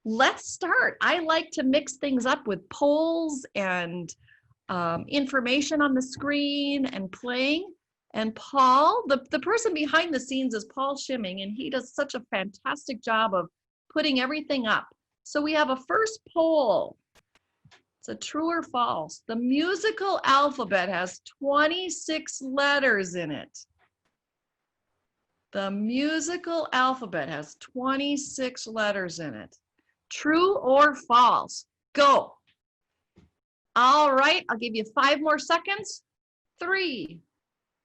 let's start. I like to mix things up with polls and information on the screen and playing. And Paul, the person behind the scenes is Paul Shimming, and he does such a fantastic job of putting everything up. So we have a first poll. It's a true or false. The musical alphabet has 26 letters in it. The musical alphabet has 26 letters in it. True or false? Go. All right, I'll give you 5 more seconds. 3,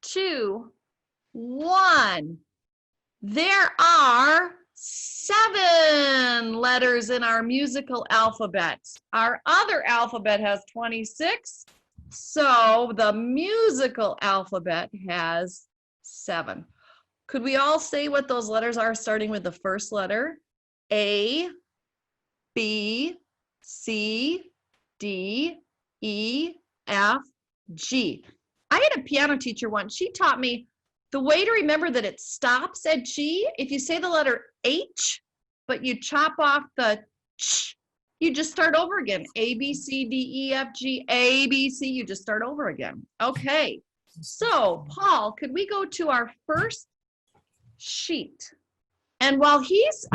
2, 1. There are 7 letters in our musical alphabet. Our other alphabet has 26, so the musical alphabet has 7. Could we all say what those letters are, starting with the first letter? A, B, C, D, E, F, G. I had a piano teacher once. She taught me the way to remember that it stops at G. If you say the letter H, but you chop off the ch, you just start over again. A, B, C, D, E, F, G, A, B, C. You just start over again. Okay. So, Paul, could we go to our first sheet? And while he's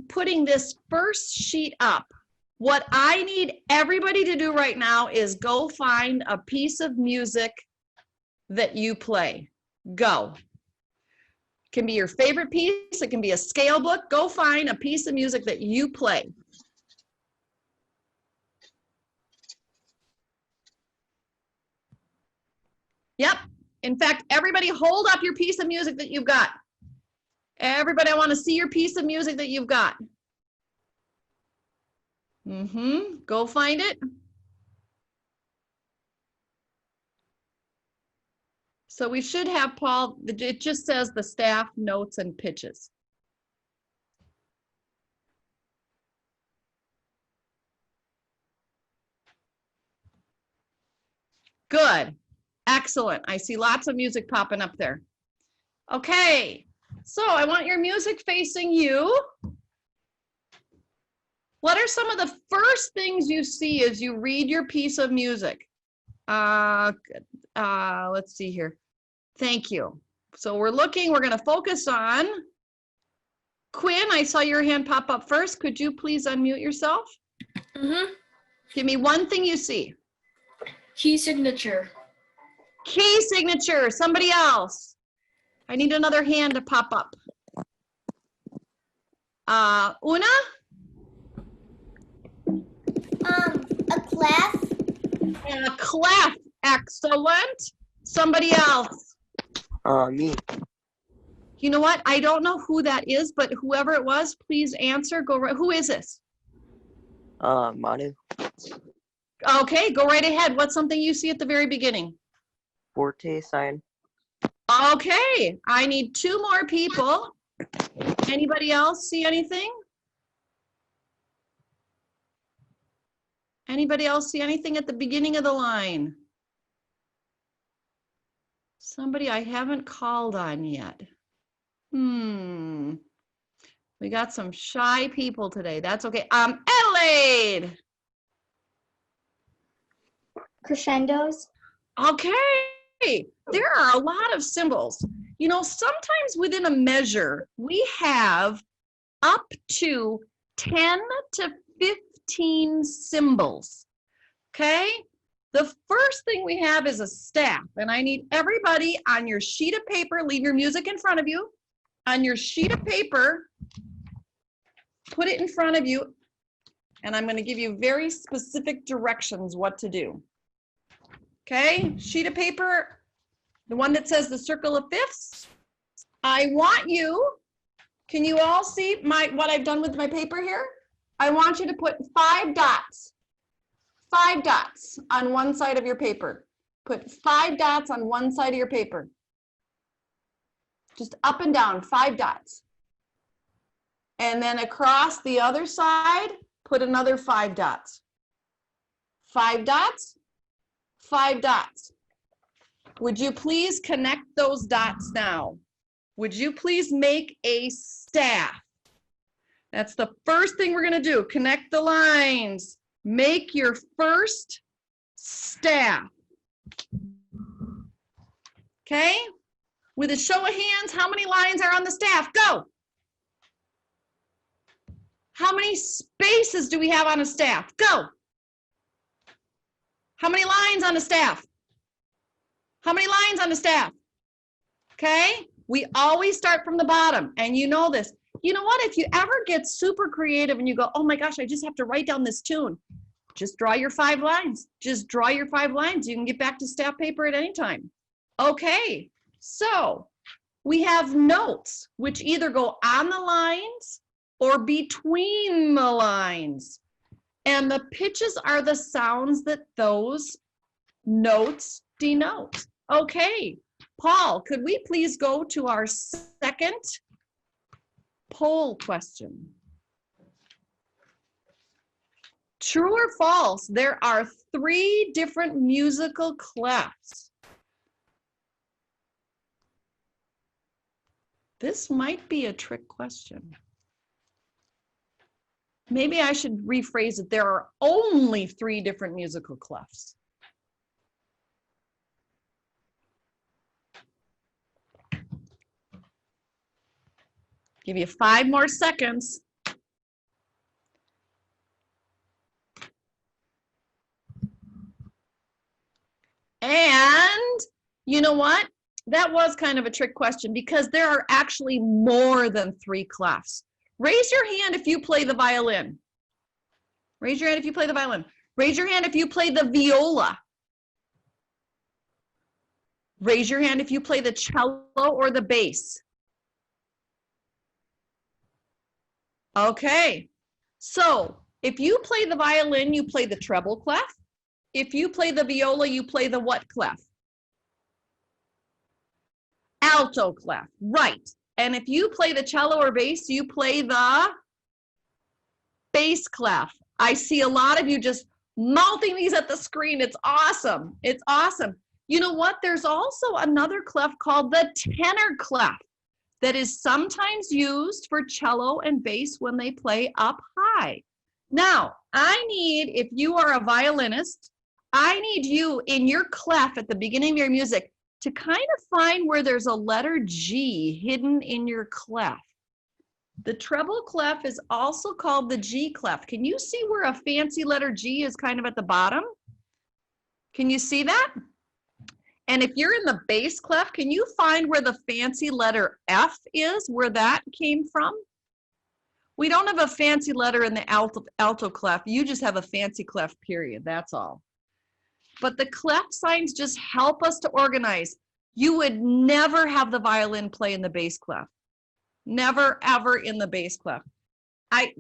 putting this first sheet up, what I need everybody to do right now is go find a piece of music that you play. Go. It can be your favorite piece. It can be a scale book. Go find a piece of music that you play. Yep. In fact, everybody hold up your piece of music that you've got. Everybody, I want to see your piece of music that you've got. Go find it. So we should have, Paul, it just says the staff notes and pitches. Good. Excellent. I see lots of music popping up there. Okay. So I want your music facing you. What are some of the first things you see as you read your piece of music? Let's see here. Thank you. So we're going to focus on Quinn. I saw your hand pop up first. Could you please unmute yourself? Give me one thing you see. Key signature. Key signature. Somebody else. I need another hand to pop up. Una? A clef. A clef. Excellent. Somebody else. Me. You know what? I don't know who that is, but whoever it was, please answer. Go right. Who is this? Manu. Okay, go right ahead. What's something you see at the very beginning? Forte sign. Okay, I need 2 more people. Anybody else see anything? Anybody else see anything at the beginning of the line? Somebody I haven't called on yet. We got some shy people today. That's okay. Adelaide. Crescendos. Okay. There are a lot of symbols. You know, sometimes within a measure, we have up to 10 to 15 symbols. Okay? The first thing we have is a staff, and I need everybody on your sheet of paper, leave your music in front of you. On your sheet of paper, put it in front of you, and I'm going to give you very specific directions what to do. Okay? Sheet of paper, the one that says the circle of fifths. I want you, can you all see what I've done with my paper here? I want you to put 5 dots. 5 dots on one side of your paper. Put 5 dots on one side of your paper. Just up and down, 5 dots. And then across the other side, put another 5 dots. 5 dots, 5 dots. Would you please connect those dots now? Would you please make a staff? That's the first thing we're going to do. Connect the lines. Make your first staff. Okay? With a show of hands, how many lines are on the staff? Go. How many spaces do we have on a staff? Go. How many lines on a staff? How many lines on a staff? Okay? We always start from the bottom, and you know this. You know what? If you ever get super creative and you go, oh my gosh, I just have to write down this tune, just draw your 5 lines. Just draw your 5 lines. You can get back to staff paper at any time. Okay, so we have notes, which either go on the lines or between the lines. And the pitches are the sounds that those notes denote. Okay, Paul, could we please go to our second poll question? True or false, there are 3 different musical clefs. This might be a trick question. Maybe I should rephrase it. There are only 3 different musical clefs. Give you 5 more seconds. And you know what? That was kind of a trick question because there are actually more than 3 clefs. Raise your hand if you play the violin. Raise your hand if you play the violin. Raise your hand if you play the viola. Raise your hand if you play the cello or the bass. Okay, so if you play the violin, you play the treble clef. If you play the viola, you play the what clef? Alto clef, right. And if you play the cello or bass, you play the bass clef. I see a lot of you just mouthing these at the screen. It's awesome. It's awesome. You know what? There's also another clef called the tenor clef that is sometimes used for cello and bass when they play up high. Now, I need, if you are a violinist, I need you in your clef at the beginning of your music to kind of find where there's a letter G hidden in your clef. The treble clef is also called the G clef. Can you see where a fancy letter G is kind of at the bottom? Can you see that? And if you're in the bass clef, can you find where the fancy letter F is, where that came from? We don't have a fancy letter in the alto clef. You just have a fancy clef, period. That's all. But the clef signs just help us to organize. You would never have the violin play in the bass clef. Never, ever in the bass clef. I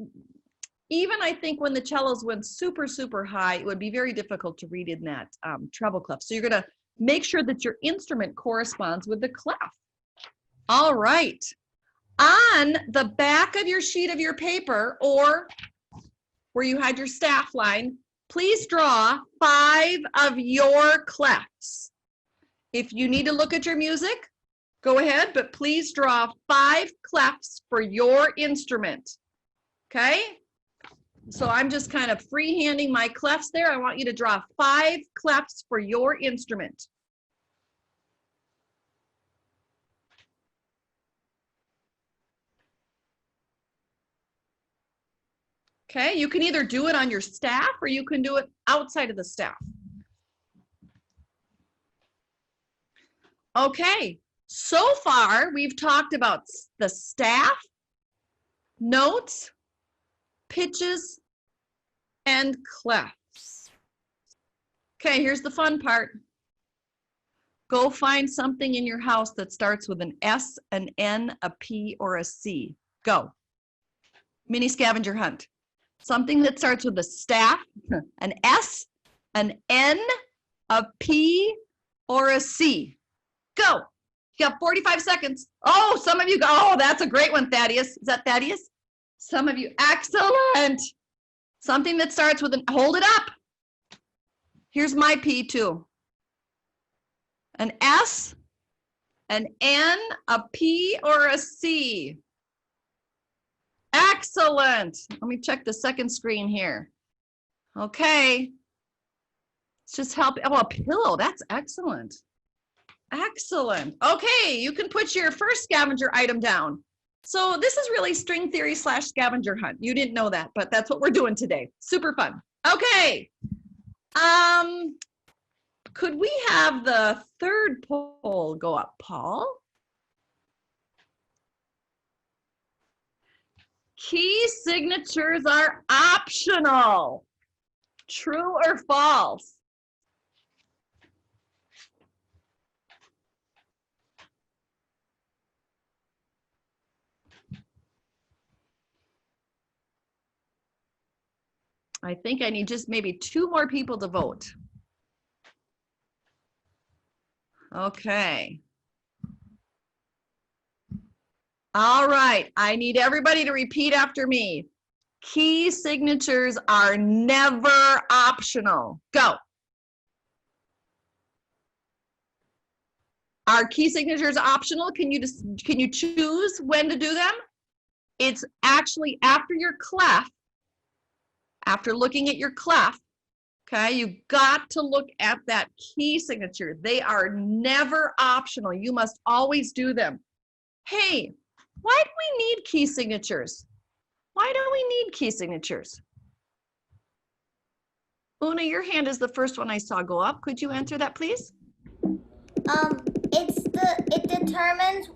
think when the cellos went super, super high, it would be very difficult to read in that treble clef. So you're going to make sure that your instrument corresponds with the clef. All right. On the back of your sheet of your paper, or where you had your staff line, please draw 5 of your clefs. If you need to look at your music, go ahead, but please draw 5 clefs for your instrument. Okay? So I'm just kind of freehanding my clefs there. I want you to draw 5 clefs for your instrument. Okay, you can either do it on your staff or you can do it outside of the staff. Okay, so far we've talked about the staff, notes, pitches, and clefs. Okay, here's the fun part. Go find something in your house that starts with an S, an N, a P, or a C. Go. Mini scavenger hunt. Something that starts with a staff, an S, an N, a P, or a C. Go. You got 45 seconds. Oh, some of you go, oh, that's a great one, Thaddeus. Is that Thaddeus? Some of you, excellent. Something that starts with an, hold it up. Here's my P too. An S, an N, a P, or a C. Excellent. Excellent. Let me check the second screen here. Okay. Let's just help. Oh, a pillow. That's excellent. Excellent. Okay, you can put your first scavenger item down. So this is really string theory / scavenger hunt. You didn't know that, but that's what we're doing today. Super fun. Okay. Could we have the third poll go up, Paul? Key signatures are optional. True or false? I think I need just maybe 2 more people to vote. Okay. All right, I need everybody to repeat after me. Key signatures are never optional. Go. Are key signatures optional? Can you choose when to do them? It's actually after your clef, after looking at your clef, okay, you've got to look at that key signature. They are never optional. You must always do them. Hey, why do we need key signatures? Why do we need key signatures? Una, your hand is the first one I saw go up. Could you answer that, please? It determines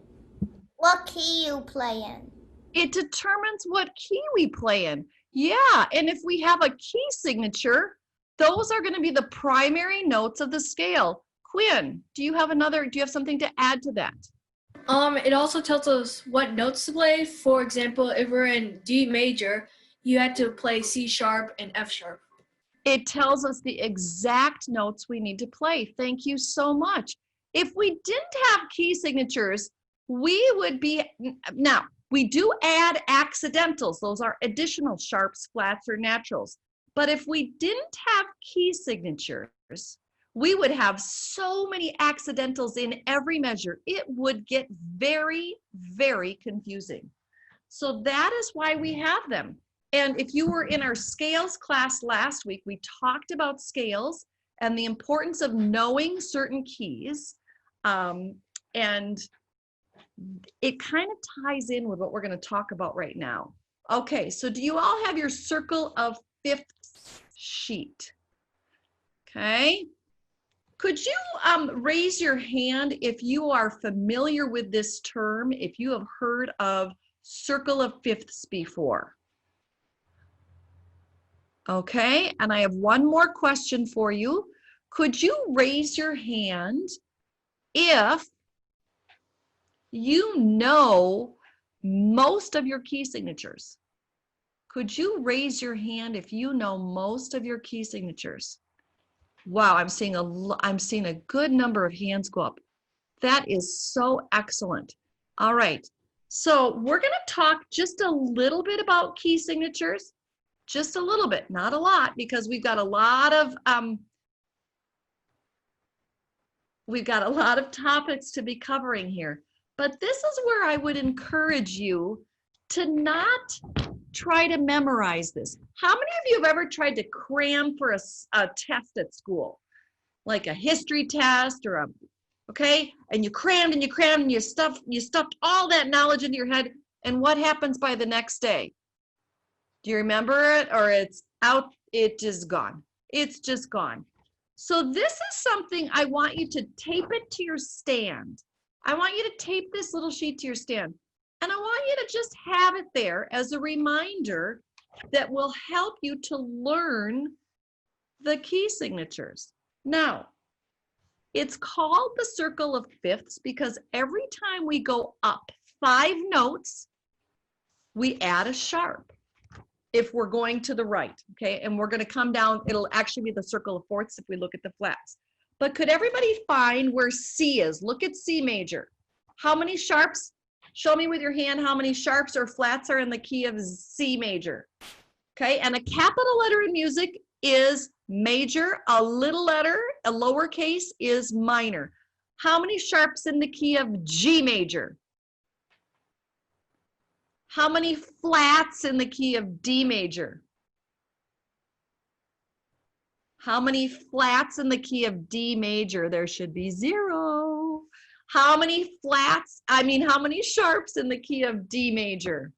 what key you play in. It determines what key we play in. Yeah, and if we have a key signature, those are going to be the primary notes of the scale. Quinn, do you have something to add to that? It also tells us what notes to play. For example, if we're in D major, you had to play C sharp and F sharp. It tells us the exact notes we need to play. Thank you so much. If we didn't have key signatures, we would be, now, we do add accidentals. Those are additional sharps, flats, or naturals. But if we didn't have key signatures, we would have so many accidentals in every measure. It would get very, very confusing. So that is why we have them. And if you were in our scales class last week, we talked about scales and the importance of knowing certain keys. And it kind of ties in with what we're going to talk about right now. Okay, so do you all have your circle of fifths sheet? Okay. Could you raise your hand if you are familiar with this term, if you have heard of circle of fifths before? Okay, and I have one more question for you. Could you raise your hand if you know most of your key signatures? Could you raise your hand if you know most of your key signatures? Wow, I'm seeing a good number of hands go up. That is so excellent. All right, so we're going to talk just a little bit about key signatures, just a little bit, not a lot, because we've got a lot of topics to be covering here. But this is where I would encourage you to not try to memorize this. How many of you have ever tried to cram for a test at school? Like a history test or okay? And you crammed and you crammed and you stuffed all that knowledge into your head, and what happens by the next day? Do you remember it, or it's out, it is gone. It's just gone. So this is something I want you to tape it to your stand. I want you to tape this little sheet to your stand. And I want you to just have it there as a reminder that will help you to learn the key signatures. Now, it's called the circle of fifths because every time we go up 5 notes, we add a sharp if we're going to the right, okay? And we're gonna come down, it'll actually be the circle of fourths if we look at the flats. But could everybody find where C is? Look at C major. How many sharps? Show me with your hand how many sharps or flats are in the key of C major. Okay, and a capital letter in music is major, a little letter, a lowercase is minor. How many sharps in the key of G major? How many flats in the key of D major? How many flats in the key of D major? There should be 0. How many how many sharps in the key of D major?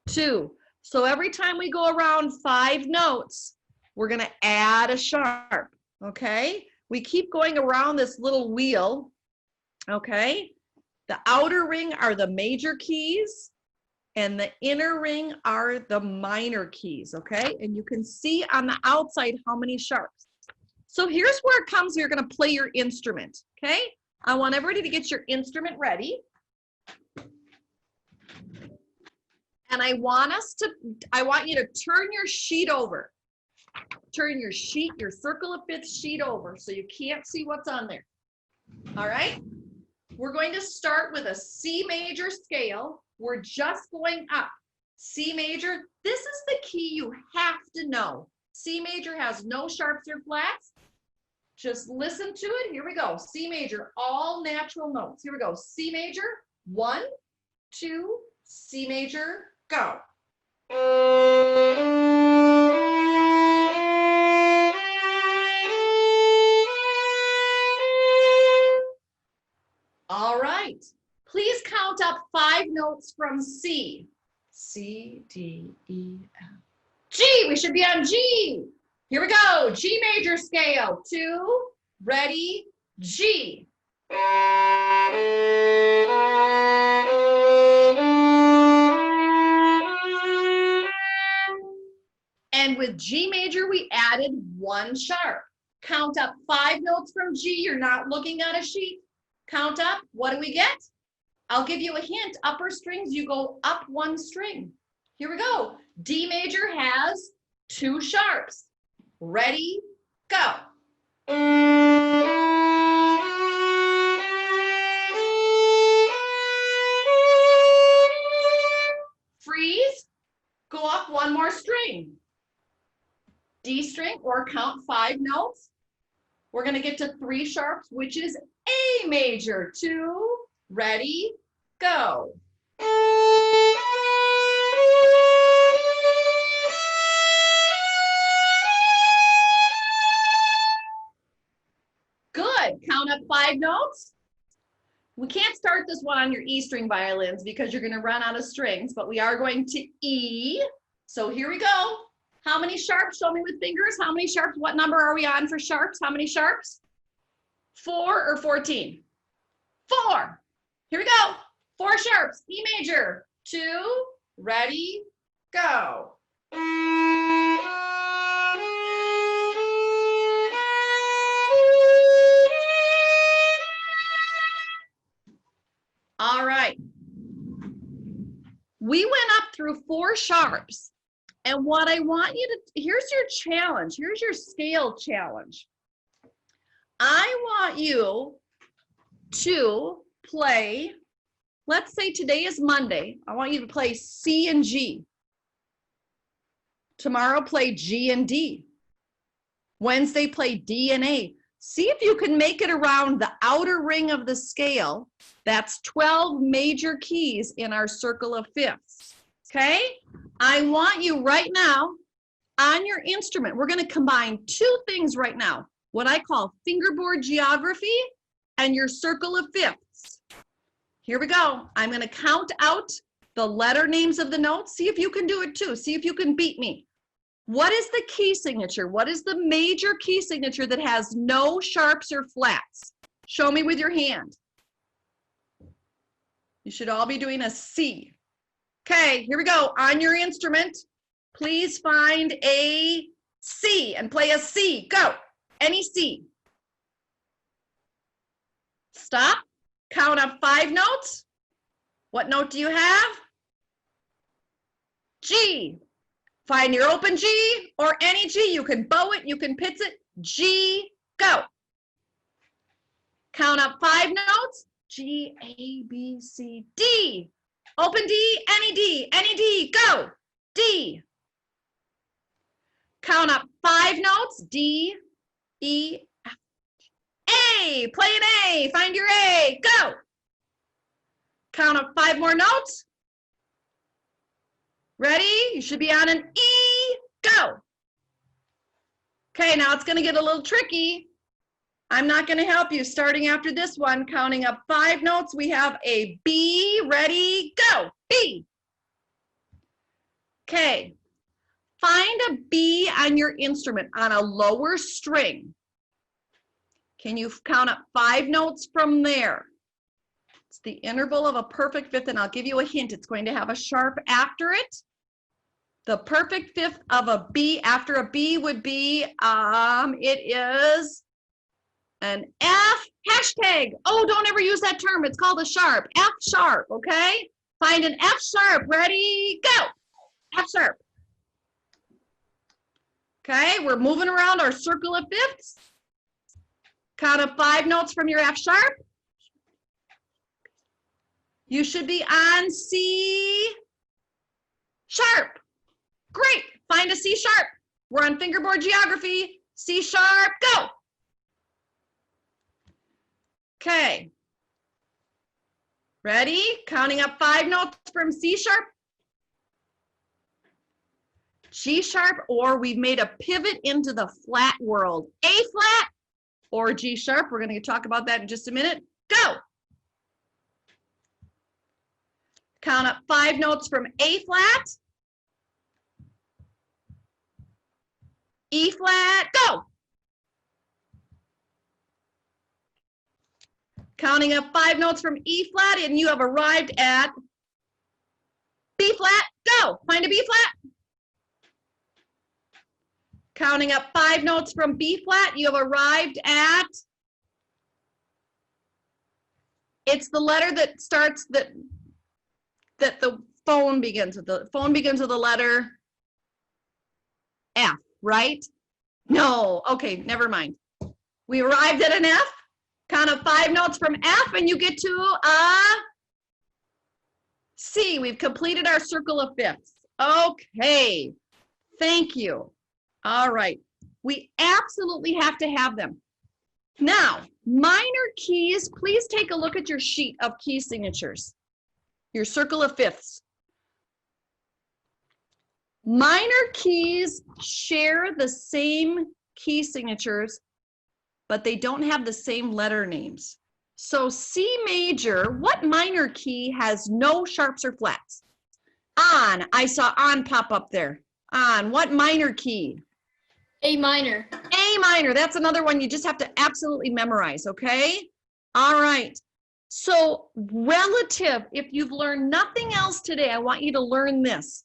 2. So every time we go around 5 notes, we're going to add a sharp, okay? We keep going around this little wheel, okay? The outer ring are the major keys, and the inner ring are the minor keys, okay? And you can see on the outside how many sharps. So here's where it comes, you're gonna play your instrument, okay? I want everybody to get your instrument ready. And I want you to turn your sheet over. Turn your sheet, your circle of fifths sheet over so you can't see what's on there. All right? We're going to start with a C major scale. We're just going up. C major, this is the key you have to know. C major has no sharps or flats. Just listen to it. Here we go. C major, all natural notes. Here we go. C major, 1, 2, C major, go. All right. Please count up 5 notes from C. C, D, E, F. G, we should be on G. Here we go. G major scale. 2, ready, G. And with G major, we added 1 sharp. Count up 5 notes from G. You're not looking at a sheet. Count up. What do we get? I'll give you a hint. Upper strings, you go up 1 string. Here we go. D major has 2 sharps. Ready, go. Freeze. Go up 1 more string. D string, or count 5 notes. We're going to get to 3 sharps, which is A major. 2, ready, go. Good. Count up 5 notes. We can't start this one on your E string violins because you're going to run out of strings, but we are going to E. So here we go. How many sharps? Show me with fingers. How many sharps? What number are we on for sharps? How many sharps? 4 or 14? 4. Here we go. 4 sharps. E major. 2, ready, go. All right. We went up through 4 sharps. And what I want you to, here's your challenge. Here's your scale challenge. I want you to play, let's say today is Monday. I want you to play C and G. Tomorrow play G and D. Wednesday play D and A. See if you can make it around the outer ring of the scale. That's 12 major keys in our circle of fifths. Okay? I want you right now on your instrument. We're going to combine 2 things right now. What I call fingerboard geography and your circle of fifths. Here we go. I'm going to count out the letter names of the notes. See if you can do it too. See if you can beat me. What is the key signature? What is the major key signature that has no sharps or flats? Show me with your hand. You should all be doing a C. Okay, here we go. On your instrument, please find a C and play a C. Go. Any C. Stop. Count up 5 notes. What note do you have? G. Find your open G or any G. You can bow it, you can pitch it. G, go. Count up 5 notes. G, A, B, C, D. Open D, any D, go. D. Count up 5 notes. D, E, F, A. Play an A. Find your A. Go. Count up 5 more notes. Ready? You should be on an E. Go. Okay, now it's going to get a little tricky. I'm not going to help you. Starting after this one, counting up 5 notes, we have a B. Ready? Go. B. Okay. Find a B on your instrument on a lower string. Can you count up 5 notes from there? It's the interval of a perfect fifth, and I'll give you a hint. It's going to have a sharp after it. The perfect fifth of a B after a B would be, it is an F hashtag. Oh, don't ever use that term. It's called a sharp. F sharp, okay? Find an F sharp. Ready? Go. F sharp. Okay, we're moving around our circle of fifths. Count up 5 notes from your F sharp. You should be on C sharp. Great, find a C sharp. We're on fingerboard geography. C sharp, go. Okay. Ready? Counting up 5 notes from C sharp. G sharp, or we've made a pivot into the flat world. A flat or G sharp. We're going to talk about that in just a minute. Go. Count up 5 notes from A flat. E flat, go. Counting up 5 notes from E flat, and you have arrived at B flat, go. Find a B flat. Counting up 5 notes from B flat, you have arrived at, it's the letter that starts, that the phone begins with. The phone begins with the letter F, right? No, okay, never mind. We arrived at an F. Count up 5 notes from F, and you get to a C. We've completed our circle of fifths. Okay, thank you. All right, we absolutely have to have them. Now, minor keys, please take a look at your sheet of key signatures, your circle of fifths. Minor keys share the same key signatures, but they don't have the same letter names. So C major, what minor key has no sharps or flats? On, I saw on pop up there. On, what minor key? A minor. A minor, that's another one you just have to absolutely memorize, okay? All right. So relative, if you've learned nothing else today, I want you to learn this.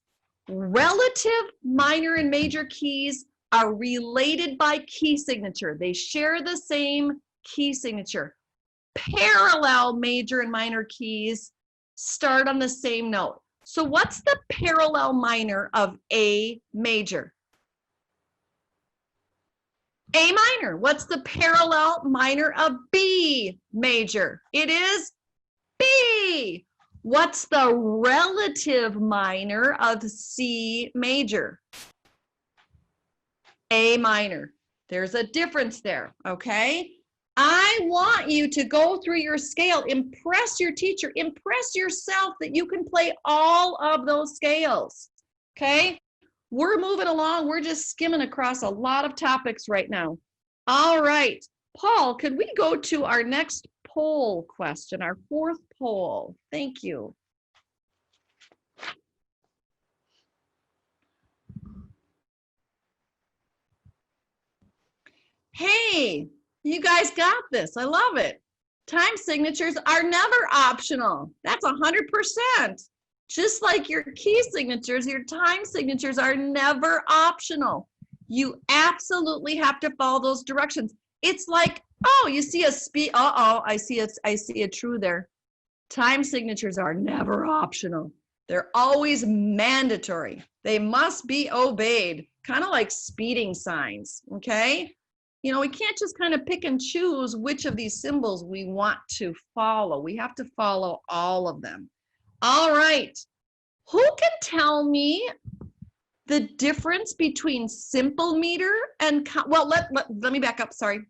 Relative minor and major keys are related by key signature. They share the same key signature. Parallel major and minor keys start on the same note. So what's the parallel minor of A major? A minor. What's the parallel minor of B major? It is B. What's the relative minor of C major? A minor. There's a difference there, okay? I want you to go through your scale, impress your teacher, impress yourself that you can play all of those scales, okay? We're moving along. We're just skimming across a lot of topics right now. All right, Paul, could we go to our next poll question, our 4th poll? Thank you. Hey, you guys got this. I love it. Time signatures are never optional. That's 100%. Just like your key signatures, your time signatures are never optional. You absolutely have to follow those directions. It's like, oh, you see a speed. Uh-oh, I see a true there. Time signatures are never optional. They're always mandatory. They must be obeyed, kind of like speeding signs, okay? You know, we can't just kind of pick and choose which of these symbols we want to follow. We have to follow all of them. All right. Who can tell me the difference between simple meter and, well, let me back up, sorry.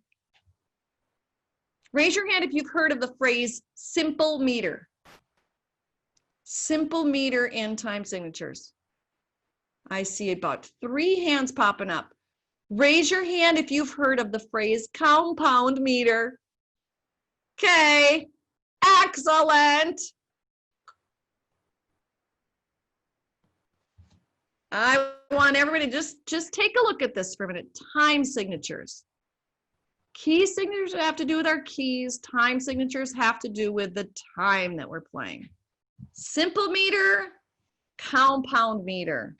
Raise your hand if you've heard of the phrase simple meter. Simple meter in time signatures. I see about 3 hands popping up. Raise your hand if you've heard of the phrase compound meter. Okay, excellent. I want everybody to just take a look at this for a minute. Time signatures. Key signatures have to do with our keys. Time signatures have to do with the time that we're playing. Simple meter, compound meter.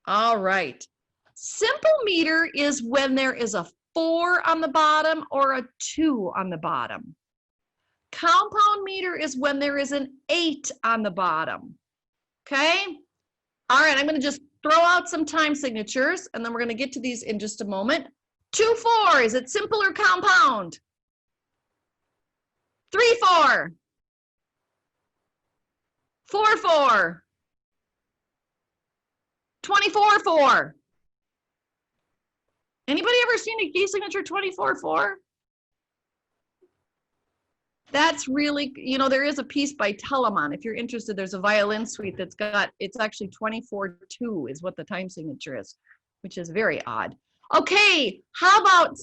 All right. Simple meter is when there is a 4 on the bottom or a 2 on the bottom. Compound meter is when there is an 8 on the bottom. Okay? All right, I'm going to just throw out some time signatures, and then we're going to get to these in just a moment. 2, 4, is it simple or compound? 3, 4. 4, 4. 24, 4. Anybody ever seen a key signature 24, 4? That's really, you know, there is a piece by Telemann. If you're interested, there's a violin suite that's got, it's actually 24-2 is what the time signature is, which is very odd. Okay, how about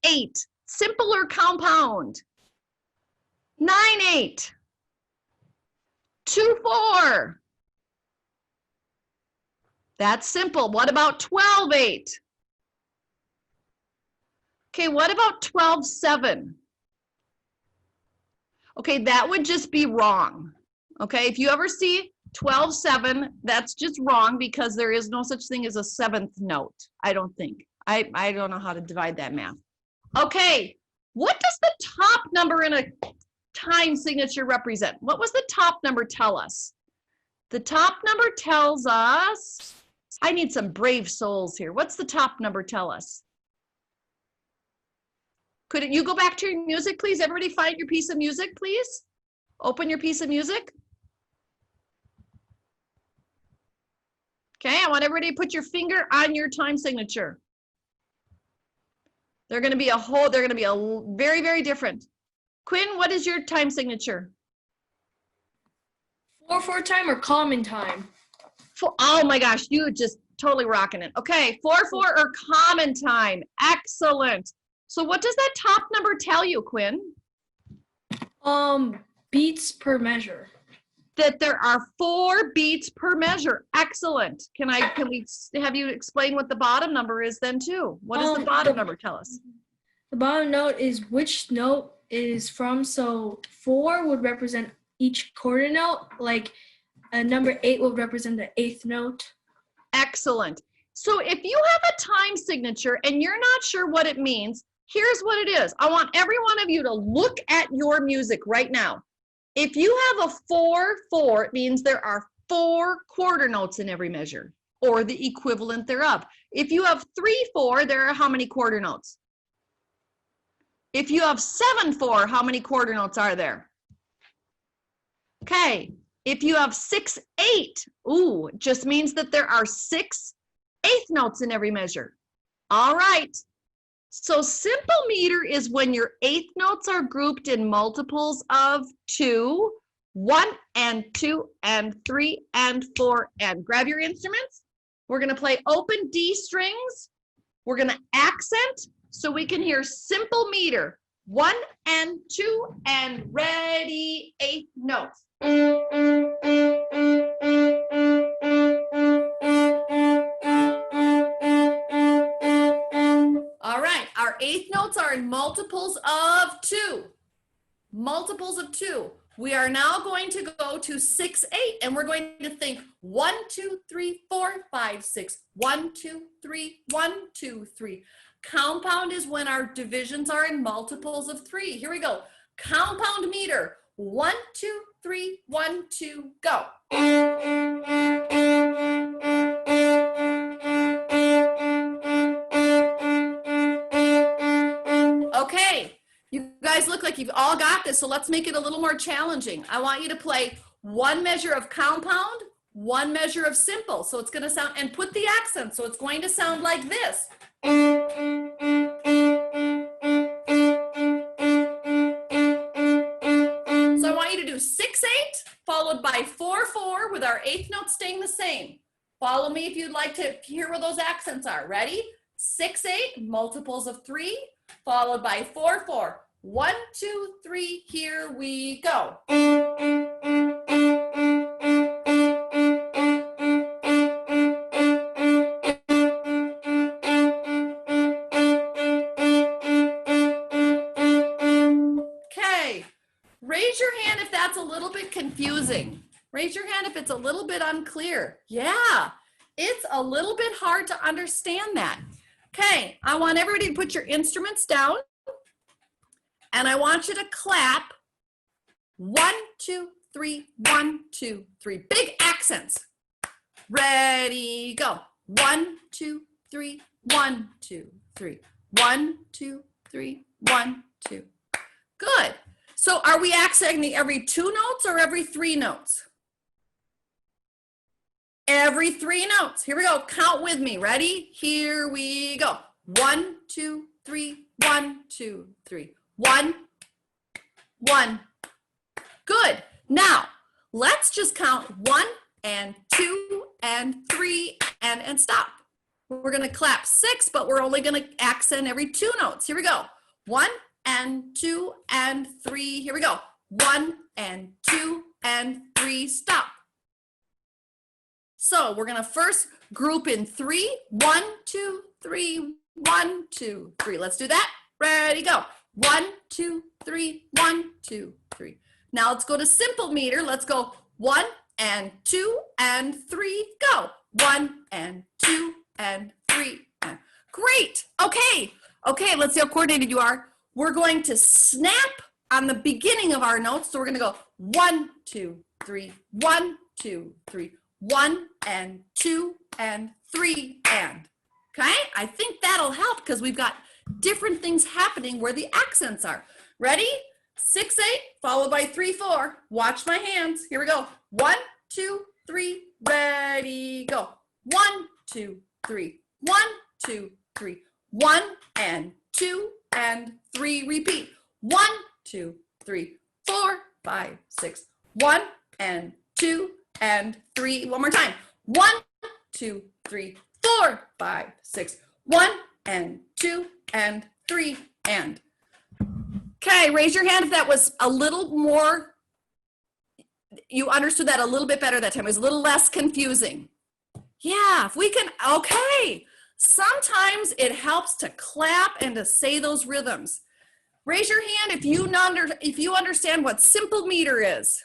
6-8, simple or compound? 9-8, 2-4. That's simple. What about 12-8? Okay, what about 12-7? Okay, that would just be wrong. Okay, if you ever see 12-7, that's just wrong because there is no such thing as a 7th note, I don't think. I don't know how to divide that math. Okay, what does the top number in a time signature represent? What was the top number tell us? The top number tells us, I need some brave souls here. What's the top number tell us? Could you go back to your music, please? Everybody find your piece of music, please. Open your piece of music. Okay, I want everybody to put your finger on your time signature. They're going to be very, very different. Quinn, what is your time signature? 4/4 time or common time? Oh my gosh, you just totally rocking it. Okay, 4/4 or common time. Excellent. So what does that top number tell you, Quinn? Beats per measure. That there are 4 beats per measure. Excellent. Can we have you explain what the bottom number is then too? What does the bottom number tell us? The bottom note is which note it is from. So 4 would represent each quarter note, like number 8 will represent the 8th note. Excellent. So if you have a time signature and you're not sure what it means, here's what it is. I want every one of you to look at your music right now. If you have a 4/4, it means there are 4 quarter notes in every measure, or the equivalent thereof. If you have 3/4, there are how many quarter notes? If you have 7/4, how many quarter notes are there? Okay, if you have 6/8, ooh, it just means that there are 6 eighth notes in every measure. All right. So simple meter is when your eighth notes are grouped in multiples of 2, 1 and 2 and 3 and 4. And grab your instruments. We're going to play open D strings. We're going to accent so we can hear simple meter. 1 and 2 and ready, eighth notes. All right, our eighth notes are in multiples of 2. Multiples of 2. We are now going to go to 6, 8, and we're going to think 1, 2, 3, 4, 5, 6. 1, 2, 3, 1, 2, 3. Compound is when our divisions are in multiples of 3. Here we go. Compound meter. 1, 2, 3, 1, 2, go. Okay, you guys look like you've all got this, so let's make it a little more challenging. I want you to play 1 measure of compound, 1 measure of simple. So it's going to sound, and put the accent, so it's going to sound like this. So I want you to do 6, 8, followed by 4, 4, with our eighth note staying the same. Follow me if you'd like to hear where those accents are. Ready? 6, 8, multiples of 3, followed by 4, 4. 1, 2, 3, here we go. Okay, raise your hand if that's a little bit confusing. Raise your hand if it's a little bit unclear. Yeah, it's a little bit hard to understand that. Okay, I want everybody to put your instruments down. And I want you to clap. 1, 2, 3, 1, 2, 3. Big accents. Ready, go. 1, 2, 3, 1, 2, 3. 1, 2, 3, 1, 2. Good. So are we accenting every 2 notes or every 3 notes? Every 3 notes. Here we go. Count with me. Ready? Here we go. 1, 2, 3, 1, 2, 3. 1, 1. Good. Now, let's just count 1 and 2 and 3 and stop. We're going to clap 6, but we're only going to accent every 2 notes. Here we go. 1 and 2 and 3. Here we go. 1 and 2 and 3. Stop. So we're going to first group in 3. 1, 2, 3. 1, 2, 3. Let's do that. Ready, go. 1, 2, 3. 1, 2, 3. Now let's go to simple meter. Let's go 1 and 2 and 3. Go. 1 and 2 and 3. Great. Okay. Okay, let's see how coordinated you are. We're going to snap on the beginning of our notes. So we're going to go 1, 2, 3. 1, 2, 3. 1 and 2 and 3 and. Okay? I think that'll help because we've got different things happening where the accents are. Ready? 6, 8, followed by 3, 4. Watch my hands. Here we go. 1, 2, 3. Ready, go. 1, 2, 3. 1, 2, 3. 1 and 2 and 3. Repeat. 1, 2, 3, 4, 5, 6. 1 and 2 and 3. One more time. 1, 2, 3, 4, 5, 6. 1 and 2 and 3 and. Okay, raise your hand if that was a little more, you understood that a little bit better that time. It was a little less confusing. Yeah, if we can, okay. Sometimes it helps to clap and to say those rhythms. Raise your hand if you understand what simple meter is.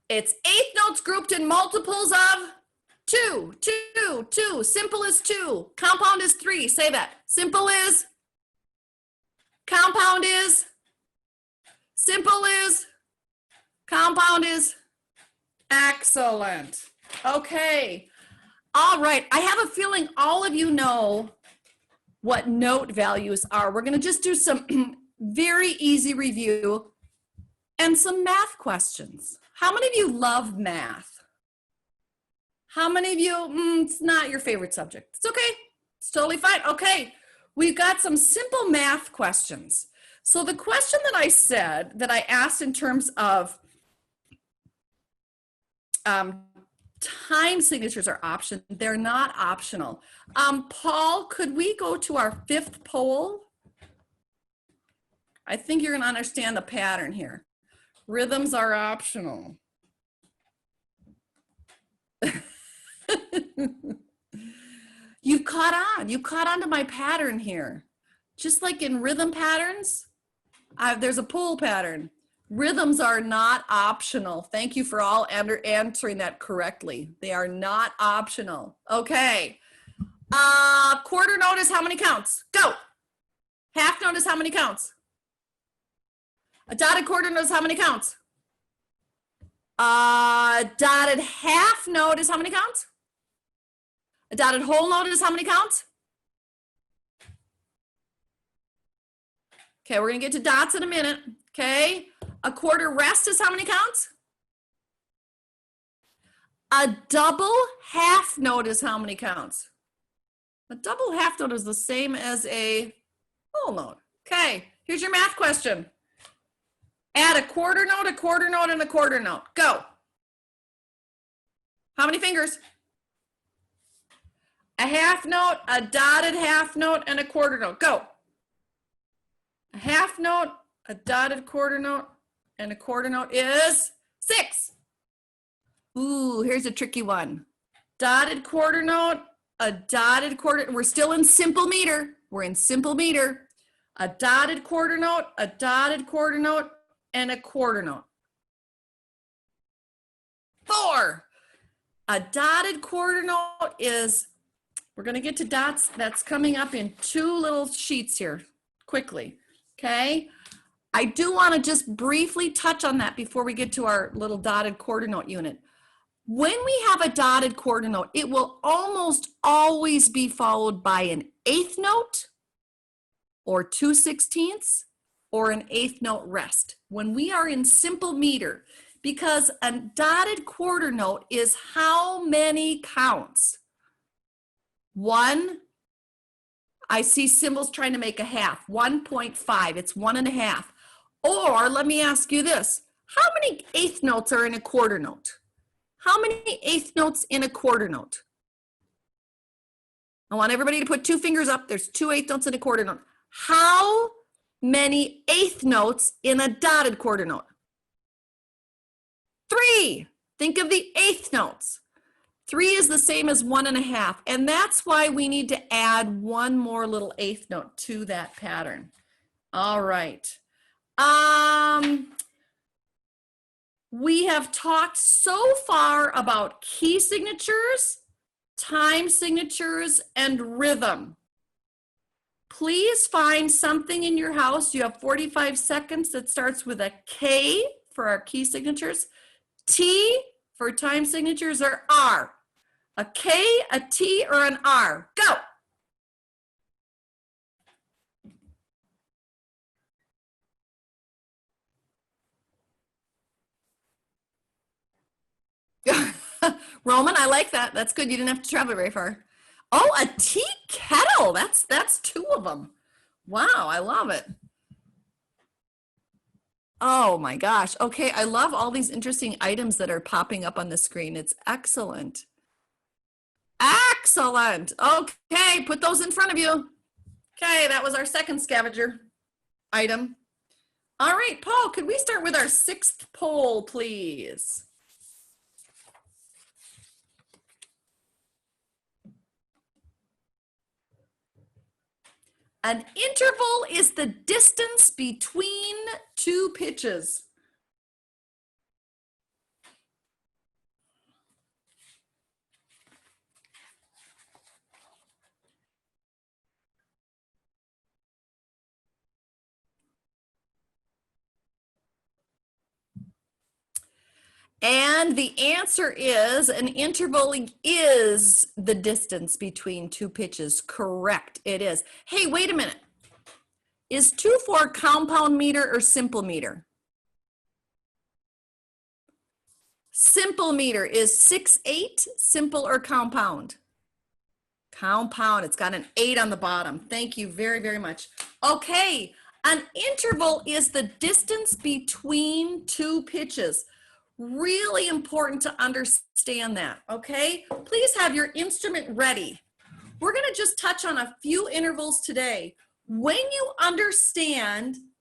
It's 8 notes grouped in multiples of 2, 2, 2. Simple is 2. Compound is 3. Say that. Simple is. Compound is. Simple is. Compound is. Excellent. Okay. All right. I have a feeling all of you know what note values are. We're going to just do some very easy review and some math questions. How many of you love math? How many of you, it's not your favorite subject? It's okay. It's totally fine. Okay. We've got some simple math questions. So the question that I said, that I asked in terms of time signatures are optional. They're not optional. Paul, could we go to our 5th poll? I think you're going to understand the pattern here. Rhythms are optional. You've caught on. You caught on to my pattern here. Just like in rhythm patterns, there's a pull pattern. Rhythms are not optional. Thank you for all answering that correctly. They are not optional. Okay. Quarter note is how many counts? Go. Half note is how many counts? A dotted quarter note is how many counts? Dotted half note is how many counts? A dotted whole note is how many counts? Okay, we're gonna get to dots in a minute. Okay, a quarter rest is how many counts? A double half note is how many counts? A double half note is the same as a whole note. Okay, here's your math question. Add a quarter note, and a quarter note. Go. How many fingers? A half note, a dotted half note, and a quarter note. Go. A half note, a dotted quarter note, and a quarter note is 6. Ooh, here's a tricky one. Dotted quarter note, a dotted quarter. We're still in simple meter. We're in simple meter. A dotted quarter note, a dotted quarter note, and a quarter note. 4. A dotted quarter note is, we're going to get to dots. That's coming up in 2 little sheets here quickly. Okay. I do want to just briefly touch on that before we get to our little dotted quarter note unit. When we have a dotted quarter note, it will almost always be followed by an 1/8 note or 2/16 or an 1/8 note rest. When we are in simple meter, because a dotted quarter note is how many counts? 1, I see symbols trying to make a half, 1.5, it's 1 1/2. Or let me ask you this, how many 1/8 notes are in a quarter note? How many 1/8 notes in a quarter note? I want everybody to put 2 fingers up. There's 2 1/8 notes in a quarter note. How many 1/8 notes in a dotted quarter note? 3. Think of the 1/8 notes. 3 is the same as 1 1/2. And that's why we need to add 1 more little 1/8 note to that pattern. All right. We have talked so far about key signatures, time signatures, and rhythm. Please find something in your house. You have 45 seconds that starts with a K for our key signatures, T for time signatures, or R. A K, a T, or an R. Go. Roman, I like that. That's good. You didn't have to travel very far. Oh, a tea kettle. That's 2 of them. Wow, I love it. Oh my gosh. Okay, I love all these interesting items that are popping up on the screen. It's excellent. Excellent. Okay, put those in front of you. Okay, that was our second scavenger item. All right, Paul, could we start with our 6th poll, please? An interval is the distance between 2 pitches. And the answer is, an interval is the distance between 2 pitches. Correct, it is. Hey, wait a minute. Is 2/4 compound meter or simple meter? Simple meter is 6/8, simple or compound? Compound, it's got an 8 on the bottom. Thank you very, very much. Okay, an interval is the distance between 2 pitches. Really important to understand that, okay? Please have your instrument ready. We're gonna just touch on a few intervals today. When you understand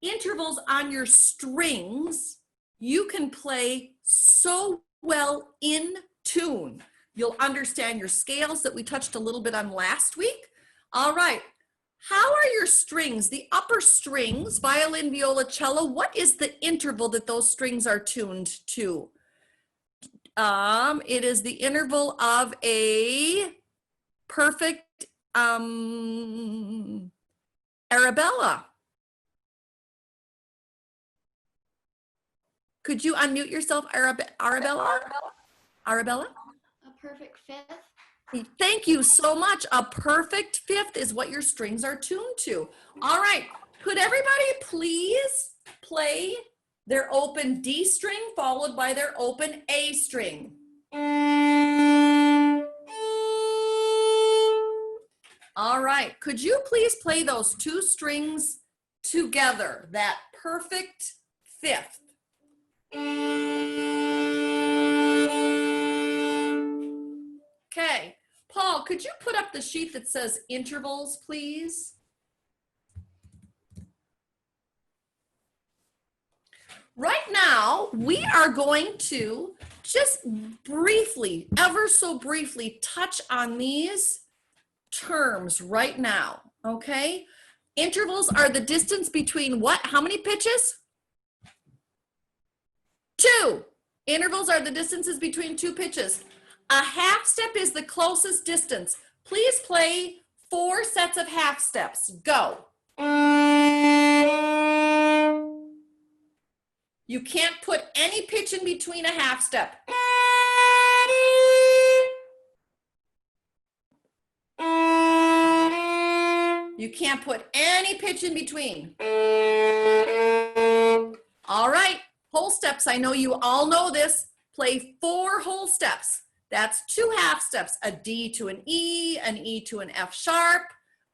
intervals on your strings, you can play so well in tune. You'll understand your scales that we touched a little bit on last week. All right. How are your strings, the upper strings, violin, viola, cello, what is the interval that those strings are tuned to? It is the interval of a perfect Arabella. Could you unmute yourself, Arabella? Arabella? A perfect 5th. Thank you so much. A perfect 5th is what your strings are tuned to. All right. Could everybody please play their open D string followed by their open A string? All right. Could you please play those 2 strings together? That perfect 5th. could you put up the sheet that says intervals, please? Right now, we are going to just briefly, ever so briefly, touch on these terms right now, okay? Intervals are the distance between what? How many pitches? 2. Intervals are the distances between 2 pitches. A half step is the closest distance. Please play 4 sets of half steps. Go. You can't put any pitch in between a half step. You can't put any pitch in between. All right, whole steps. I know you all know this. Play 4 whole steps. That's 2 half steps, a D to an E to an F sharp,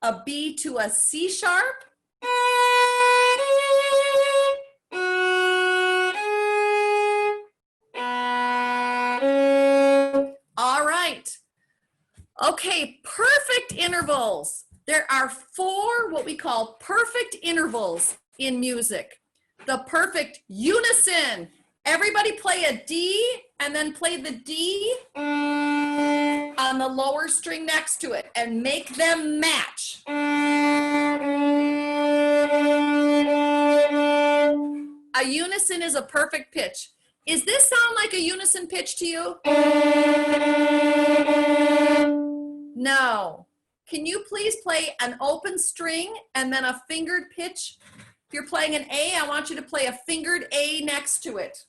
a B to a C sharp. All right. Okay, perfect intervals. There are 4 what we call perfect intervals in music. The perfect unison. Everybody play a D and then play the D on the lower string next to it and make them match. A unison is a perfect pitch. Is this sound like a unison pitch to you? No. Can you please play an open string and then a fingered pitch? If you're playing an A, I want you to play a fingered A next to it.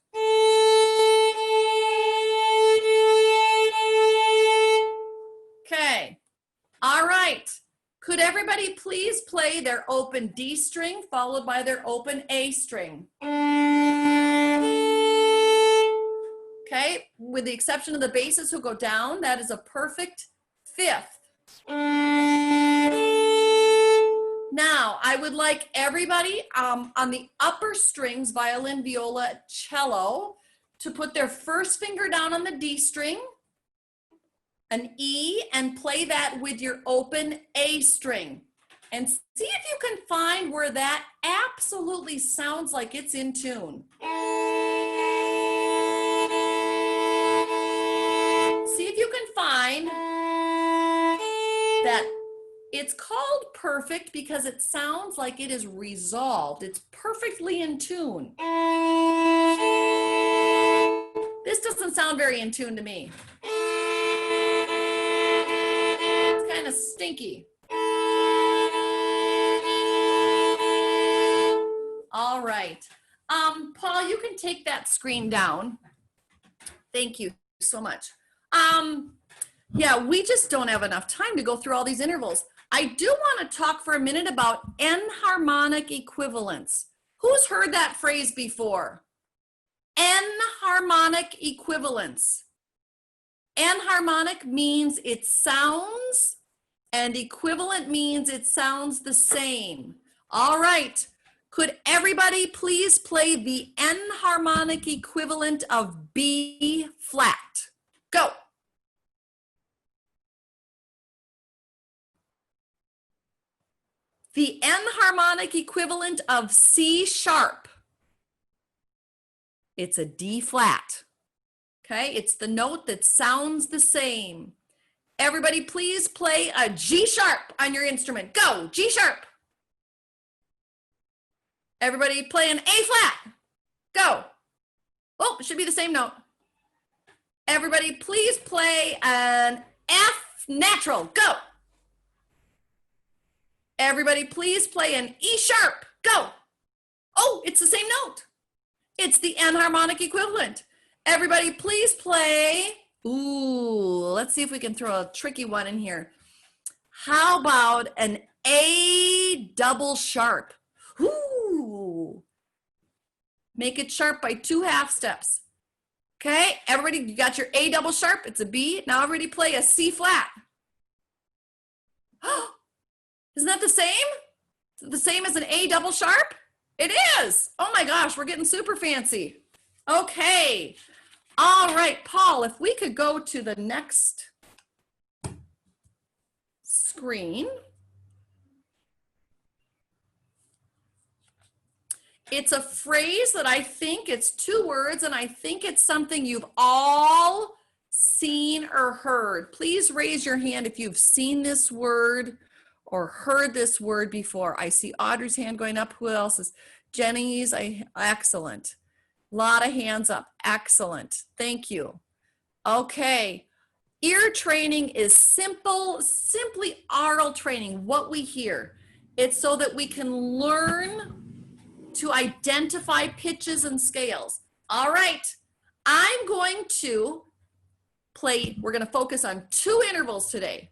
Okay. All right. Could everybody please play their open D string followed by their open A string? Okay. With the exception of the basses who go down, that is a perfect 5th. Now, I would like everybody on the upper strings, violin, viola, cello, to put their first finger down on the D string, an E, and play that with your open A string. And see if you can find where that absolutely sounds like it's in tune. See if you can find that. It's called perfect because it sounds like it is resolved. It's perfectly in tune. This doesn't sound very in tune to me. It's kind of stinky. All right. Paul, you can take that screen down. Thank you so much. Yeah, we just don't have enough time to go through all these intervals. I do want to talk for a minute about enharmonic equivalence. Who's heard that phrase before? Enharmonic equivalence. Enharmonic means it sounds, and equivalent means it sounds the same. All right, could everybody please play the enharmonic equivalent of B flat? Go. The enharmonic equivalent of C sharp. It's a D flat. Okay, it's the note that sounds the same. Everybody please play a G sharp on your instrument. Go, G sharp. Everybody play an A flat. Go. Oh, it should be the same note. Everybody please play an F natural. Go. Everybody please play an E sharp. Go. Oh, it's the same note. It's the enharmonic equivalent. Everybody please play. Ooh, let's see if we can throw a tricky one in here. How about an A double sharp? Ooh. Make it sharp by 2 half steps. Okay, everybody, you got your A double sharp. It's a B. Now everybody play a C flat. Isn't that the same? Is it the same as an A double sharp? It is. Oh my gosh, we're getting super fancy. Okay. All right, Paul, if we could go to the next screen. It's a phrase that I think it's 2 words, and I think it's something you've all seen or heard. Please raise your hand if you've seen this word or heard this word before. I see Audrey's hand going up. Who else is? Jenny's. Excellent. A lot of hands up. Excellent. Thank you. Okay. Ear training is simply oral training, what we hear. It's so that we can learn to identify pitches and scales. All right, I'm going to we're gonna focus on 2 intervals today,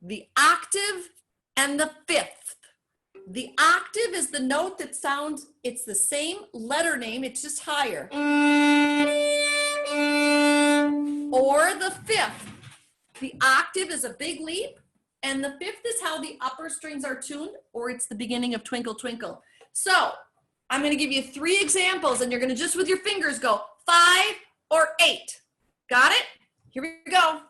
the octave and the fifth. The octave is the note that sounds, it's the same letter name, it's just higher. Or the fifth. The octave is a big leap, and the fifth is how the upper strings are tuned, or it's the beginning of Twinkle Twinkle. So I'm going to give you 3 examples, and you're going to just with your fingers go 5 or 8. Got it? Here we go.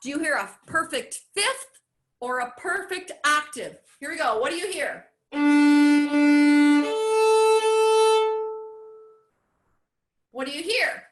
Do you hear a perfect fifth or a perfect octave? Here we go. What do you hear? What do you hear?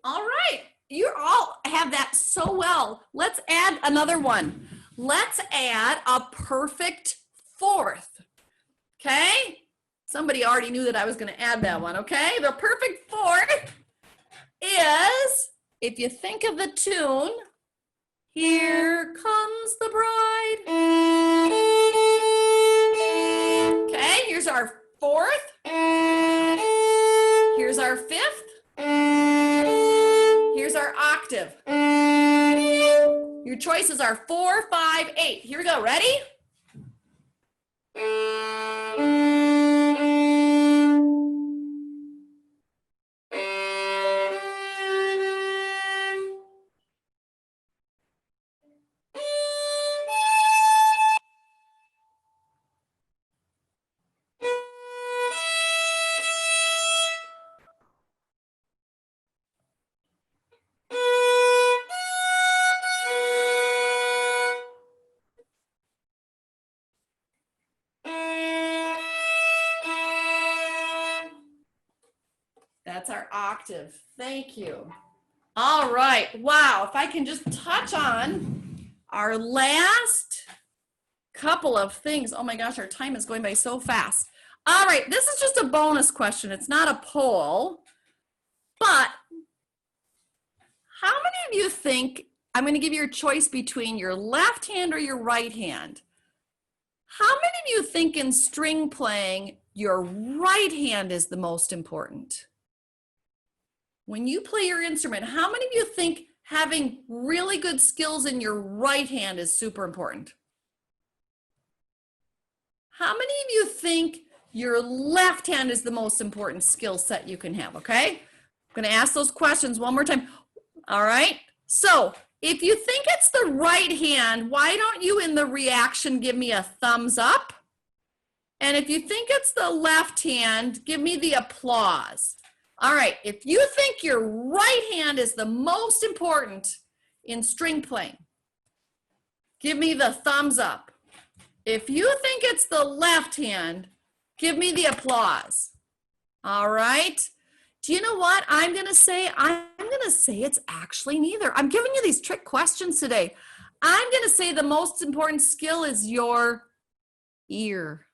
All right, you all have that so well. Let's add another one. Let's add a perfect fourth, okay? Somebody already knew that I was gonna add that one, okay? The perfect fourth is, if you think of the tune, Here Comes the Bride. Okay, here's our fourth. Here's our fifth. Here's our octave. Your choices are 4, 5, 8. Here we go. Ready? That's our octave. Thank you. All right. Wow. If I can just touch on our last couple of things. Oh my gosh, our time is going by so fast. All right. This is just a bonus question. It's not a poll, but how many of you think, I'm going to give you a choice between your left hand or your right hand. How many of you think in string playing, your right hand is the most important? When you play your instrument, how many of you think having really good skills in your right hand is super important? How many of you think your left hand is the most important skill set you can have, okay? I'm gonna ask those questions one more time. All right, so if you think it's the right hand, why don't you in the reaction give me a thumbs up? And if you think it's the left hand, give me the applause. All right, if you think your right hand is the most important in string playing, give me the thumbs up. If you think it's the left hand, give me the applause. All right. Do you know what I'm going to say? I'm going to say it's actually neither. I'm giving you these trick questions today. I'm going to say the most important skill is your ear.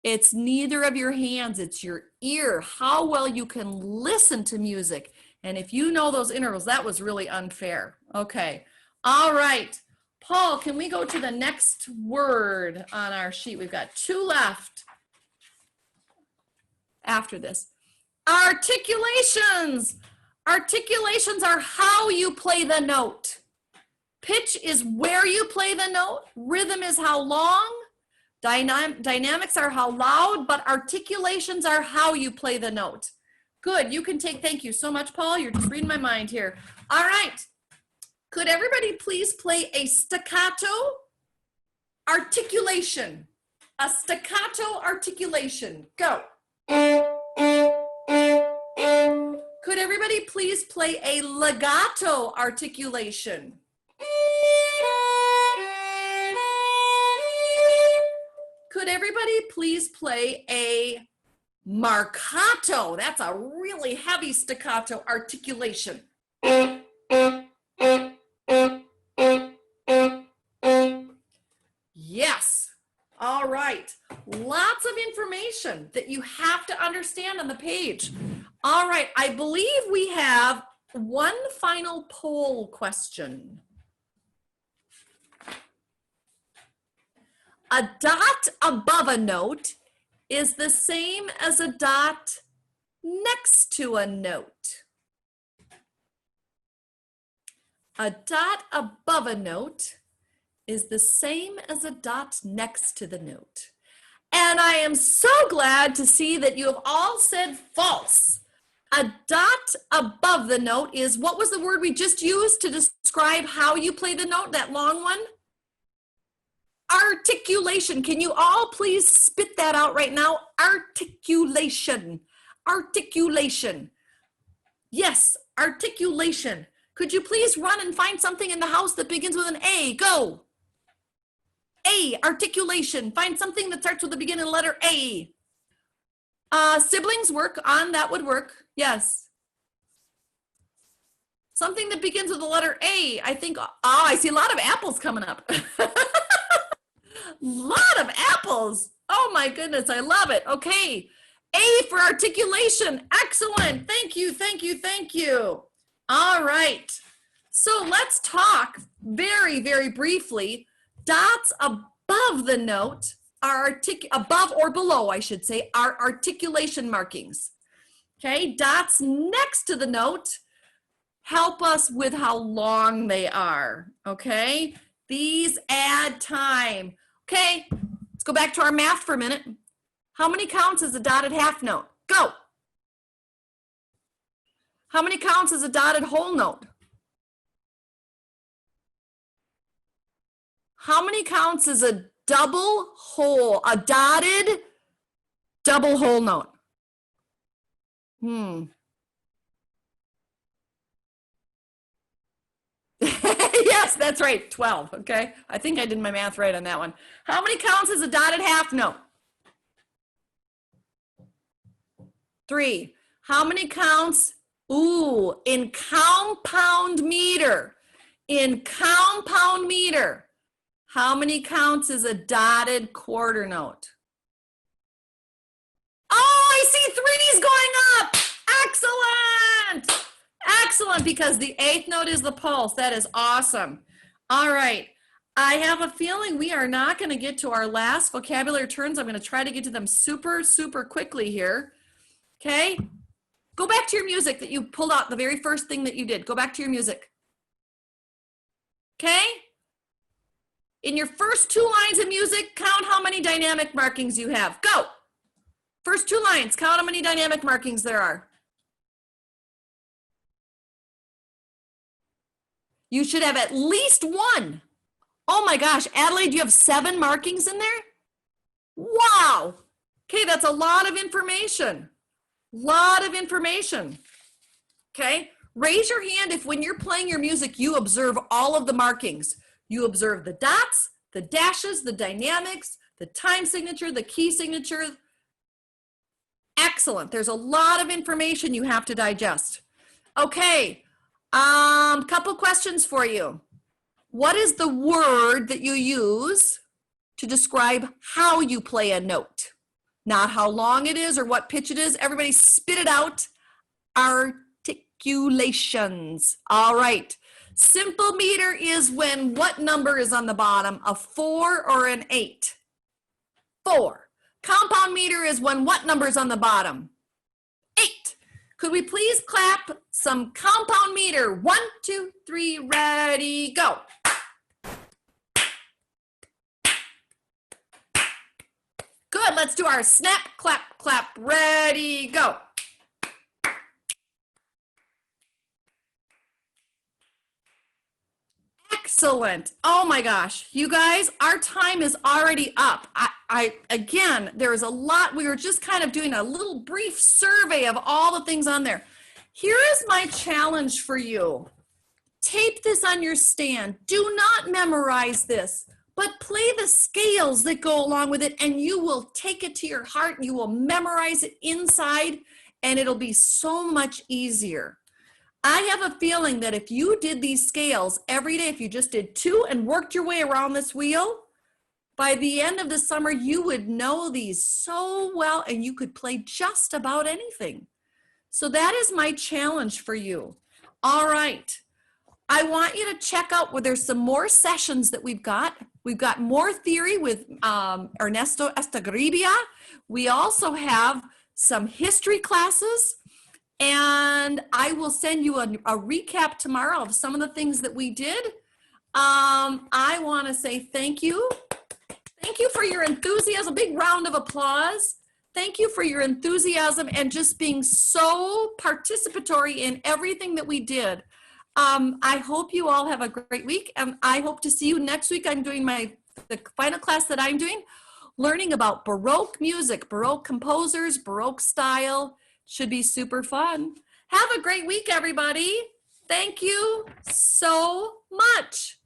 It's neither of your hands, it's your ear, how well you can listen to music. And if you know those intervals, that was really unfair. Okay, all right. Paul, can we go to the next word on our sheet? We've got 2 left after this. Articulations. Articulations are how you play the note. Pitch is where you play the note. Rhythm is how long. Dynamics are how loud, but articulations are how you play the note. Good, you can take, thank you so much, Paul. You're just reading my mind here. All right, Could everybody please play a staccato articulation? A staccato articulation. Go. Could everybody please play a legato articulation? Could everybody please play a marcato? That's a really heavy staccato articulation. Yes. All right. Lots of information that you have to understand on the page. All right. I believe we have one final poll question. A dot above a note is the same as a dot next to a note. A dot above a note is the same as a dot next to the note. And I am so glad to see that you have all said false. A dot above the note is, what was the word we just used to describe how you play the note, that long one? Articulation. Can you all please spit that out right now? Articulation. Articulation. Yes, articulation. Could you please run and find something in the house that begins with an A? Go. A, articulation. Find something that starts with the beginning letter A. Siblings work on, that would work. Yes. Something that begins with the letter A. I think, oh, I see a lot of apples coming up. Lot of apples. Oh my goodness, I love it. Okay. A for articulation. Excellent. Thank you, thank you, thank you. All right. So let's talk very, very briefly. Dots above the note are above or below, I should say, are articulation markings. Okay, dots next to the note help us with how long they are. Okay, these add time. Okay, let's go back to our math for a minute. How many counts is a dotted half note? Go. How many counts is a dotted whole note? How many counts is a double whole, a dotted double whole note? Yes, that's right, 12, okay? I think I did my math right on that one. How many counts is a dotted half note? 3. How many counts? Ooh, in compound meter. In compound meter. How many counts is a dotted quarter note? Oh, I see 3s going up. Excellent. Excellent, because the 8th note is the pulse. That is awesome. All right. I have a feeling we are not going to get to our last vocabulary terms. I'm going to try to get to them super, super quickly here. Okay. Go back to your music that you pulled out, the very first thing that you did. Go back to your music. Okay. In your first 2 lines of music, count how many dynamic markings you have. Go. First 2 lines, count how many dynamic markings there are. You should have at least 1. Oh my gosh, Adelaide, you have 7 markings in there? Wow. Okay, that's a lot of information. Lot of information. Okay, raise your hand if when you're playing your music, you observe all of the markings. You observe the dots, the dashes, the dynamics, the time signature, the key signature. Excellent. There's a lot of information you have to digest. Okay, couple questions for you. What is the word that you use to describe how you play a note? Not how long it is or what pitch it is. Everybody spit it out. Articulations. All right. Simple meter is when what number is on the bottom, a 4 or an 8? 4. Compound meter is when what number is on the bottom? 8. Could we please clap some compound meter? 1, 2, 3, ready, go. Good, let's do our snap, clap, clap, ready, go. Excellent. Oh my gosh. You guys, our time is already up. Again, there's a lot. We were just kind of doing a little brief survey of all the things on there. Here is my challenge for you. Tape this on your stand. Do not memorize this, but play the scales that go along with it, and you will take it to your heart. You will memorize it inside, and it'll be so much easier. I have a feeling that if you did these scales every day, if you just did 2 and worked your way around this wheel, by the end of the summer, you would know these so well, and you could play just about anything. So that is my challenge for you. All right. I want you to check out where there's some more sessions that we've got. We've got more theory with Ernesto Estagribia. We also have some history classes. And I will send you a recap tomorrow of some of the things that we did. I want to say thank you. Thank you for your enthusiasm. Big round of applause. Thank you for your enthusiasm and just being so participatory in everything that we did. I hope you all have a great week, and I hope to see you next week. I'm doing the final class that I'm doing, learning about Baroque music, Baroque composers, Baroque style. Should be super fun. Have a great week, everybody. Thank you so much.